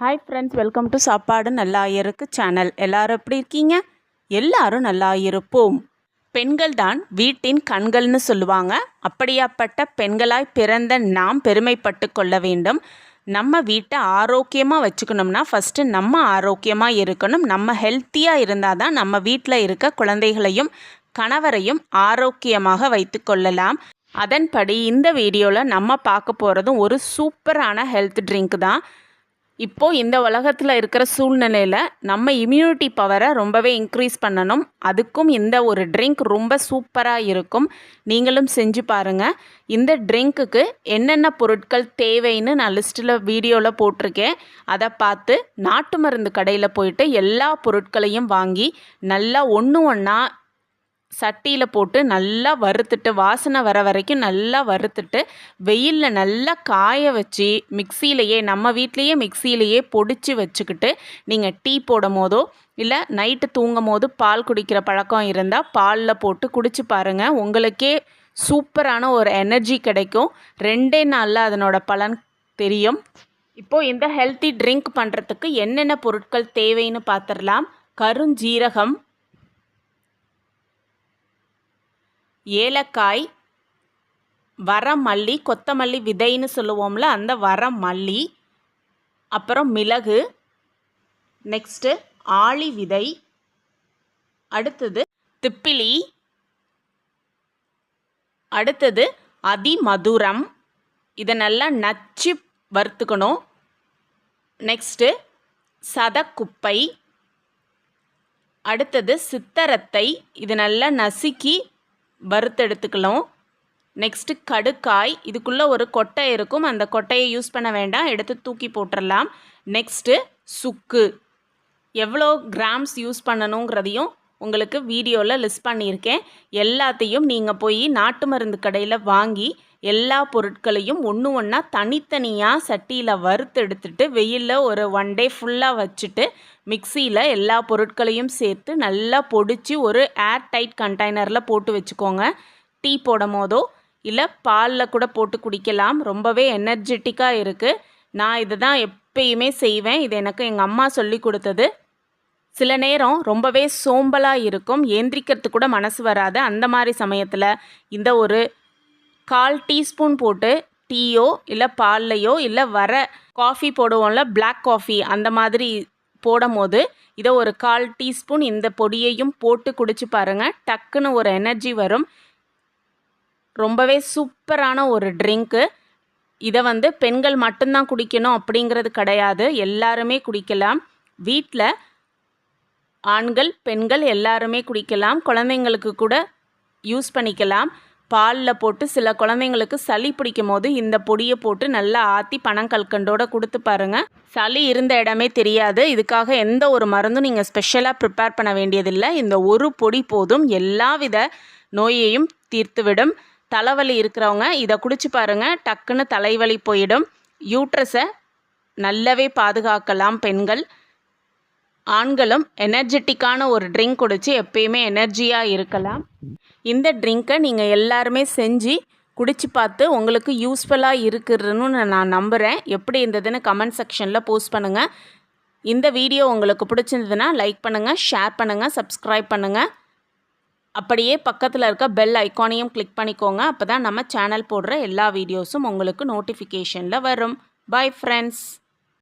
Hi friends, welcome to சாப்பாடு நல்லாயிருக்கு channel. எல்லாரும் எப்படி இருக்கீங்க? எல்லாரும் நல்லா இருப்போம். பெண்கள் தான் வீட்டின் கண்கள்னு சொல்லுவாங்க. அப்படியாப்பட்ட பெண்களாய் பிறந்த நாம் பெருமைப்பட்டு கொள்ள வேண்டும். நம்ம வீட்டை ஆரோக்கியமாக வச்சுக்கணும்னா ஃபஸ்ட்டு நம்ம ஆரோக்கியமாக இருக்கணும். நம்ம ஹெல்த்தியாக இருந்தால் தான் நம்ம வீட்டில் இருக்க குழந்தைகளையும் கணவரையும் ஆரோக்கியமாக வைத்து கொள்ளலாம். அதன்படி இந்த வீடியோவில் நம்ம பார்க்க போகிறதும் ஒரு சூப்பரான ஹெல்த் ட்ரிங்க் தான். இப்போது இந்த உலகத்தில் இருக்கிற சூழ்நிலையில் நம்ம இம்யூனிட்டி பவரை ரொம்பவே இன்க்ரீஸ் பண்ணணும். அதுக்கும் இந்த ஒரு ட்ரிங்க் ரொம்ப சூப்பராக இருக்கும். நீங்களும் செஞ்சு பாருங்கள். இந்த ட்ரிங்க்குக்கு என்னென்ன பொருட்கள் தேவைன்னு நான் லிஸ்ட்டில் வீடியோவில் போட்டிருக்கேன். அதை பார்த்து நாட்டு மருந்து கடையில் போயிட்டு எல்லா பொருட்களையும் வாங்கி நல்லா ஒன்று ஒன்றா சட்டியில் போட்டு நல்லா வறுத்துட்டு வாசனை வர வரைக்கும் நல்லா வறுத்துட்டு வெயிலில் நல்லா காய வச்சு மிக்சியிலையே நம்ம வீட்லேயே மிக்சியிலையே பொடிச்சு வச்சுக்கிட்டு நீங்கள் டீ போடும் போதோ இல்லை நைட்டு தூங்கும் போது பால் குடிக்கிற பழக்கம் இருந்தால் பாலில் போட்டு குடிச்சு பாருங்கள். உங்களுக்கே சூப்பரான ஒரு எனர்ஜி கிடைக்கும். 2 நாளில் அதனோட பலன் தெரியும். இப்போது இந்த ஹெல்த்தி ட்ரிங்க் பண்ணுறதுக்கு என்னென்ன பொருட்கள் தேவைன்னு பார்த்துடலாம். கருஞ்சீரகம், ஏலக்காய், வரமல்லி, கொத்தமல்லி விதைன்னு சொல்லுவோம்ல அந்த வரமல்லி, அப்புறம் மிளகு, நெக்ஸ்ட்டு ஆளி விதை, அடுத்தது திப்பிலி, அடுத்தது அதிமதுரம். இதை நல்லா நச்சு வறுத்துக்கணும். நெக்ஸ்ட்டு சதக்குப்பை, அடுத்தது சித்தரத்தை. இது நல்லா நசுக்கி வறுத்தெடுத்துக்கலாம். நெக்ஸ்ட்டு கடுக்காய். இதுக்குள்ளே ஒரு கொட்டை இருக்கும். அந்த கொட்டையை யூஸ் பண்ண வேண்டாம், எடுத்து தூக்கி போட்டுடலாம். நெக்ஸ்ட்டு சுக்கு. எவ்வளோ கிராம்ஸ் யூஸ் பண்ணணுங்கிறதையும் உங்களுக்கு வீடியோவில் லிஸ்ட் பண்ணியிருக்கேன். எல்லாத்தையும் நீங்கள் போய் நாட்டு மருந்து கடையில் வாங்கி எல்லா பொருட்களையும் ஒன்று ஒன்றா தனித்தனியாக சட்டியில் வறுத்தெடுத்துட்டு வெயிலில் ஒரு 1 டே ஃபுல்லாக வச்சுட்டு மிக்சியில் எல்லா பொருட்களையும் சேர்த்து நல்லா பொடிச்சு ஒரு ஏர் டைட் கண்டெய்னரில் போட்டு வச்சுக்கோங்க. டீ போடும் போதோ இல்லை பாலில் கூட போட்டு குடிக்கலாம். ரொம்பவே எனர்ஜெட்டிக்காக இருக்குது. நான் இதை தான் எப்பயுமே செய்வேன். இது எனக்கு எங்கள் அம்மா சொல்லி கொடுத்தது. சில நேரம் ரொம்பவே சோம்பலாக இருக்கும், ஏந்திரிக்கிறதுக்கு கூட மனசு வராது. அந்த மாதிரி சமயத்தில் இந்த ஒரு 1/4 டீஸ்பூன் போட்டு டீயோ இல்லை பால்லையோ இல்லை வர காஃபி போடுவோம்ல பிளாக் காஃபி, அந்த மாதிரி போடும் போது இதை ஒரு 1/4 டீஸ்பூன் இந்த பொடியையும் போட்டு குடிச்சு பாருங்கள். டக்குன்னு ஒரு எனர்ஜி வரும். ரொம்பவே சூப்பரான ஒரு ட்ரிங்க்கு. இதை பெண்கள் மட்டும்தான் குடிக்கணும் அப்படிங்கிறது கிடையாது, எல்லாருமே குடிக்கலாம். வீட்டில் ஆண்கள் பெண்கள் எல்லாருமே குடிக்கலாம். குழந்தைங்களுக்கு கூட யூஸ் பண்ணிக்கலாம். பாலில் போட்டு சில குழந்தைங்களுக்கு சளி பிடிக்கும் போது இந்த பொடியை போட்டு நல்லா ஆற்றி பனங்கல்கண்டோடு கொடுத்து பாருங்கள். சளி இருந்த இடமே தெரியாது. இதுக்காக எந்த ஒரு மருந்தும் நீங்கள் ஸ்பெஷலாக ப்ரிப்பேர் பண்ண வேண்டியதில்லை. இந்த ஒரு பொடி போதும் எல்லாவித நோயையும் தீர்த்துவிடும். தலைவலி இருக்கிறவங்க இதை குடிச்சு பாருங்கள், டக்குன்னு தலைவலி போயிடும். யூட்ரஸை நல்லாவே பாதுகாக்கலாம் பெண்கள். ஆண்களும் எனர்ஜெட்டிக்கான ஒரு ட்ரிங்க் குடித்து எப்பயுமே எனர்ஜியாக இருக்கலாம். இந்த ட்ரிங்க்கை நீங்கள் எல்லாருமே செஞ்சு குடிச்சு பார்த்து உங்களுக்கு யூஸ்ஃபுல்லாக இருக்குதுன்னு நான் நம்புகிறேன். எப்படி இருந்ததுன்னு கமெண்ட் செக்ஷனில் போஸ்ட் பண்ணுங்கள். இந்த வீடியோ உங்களுக்கு பிடிச்சிருந்ததுன்னா லைக் பண்ணுங்கள், ஷேர் பண்ணுங்கள், சப்ஸ்கிரைப் பண்ணுங்கள். அப்படியே பக்கத்தில் இருக்க பெல் ஐக்கானையும் கிளிக் பண்ணிக்கோங்க. அப்போ தான் நம்ம சேனல் போடுற எல்லா வீடியோஸும் உங்களுக்கு நோட்டிஃபிகேஷனில் வரும். Bye friends.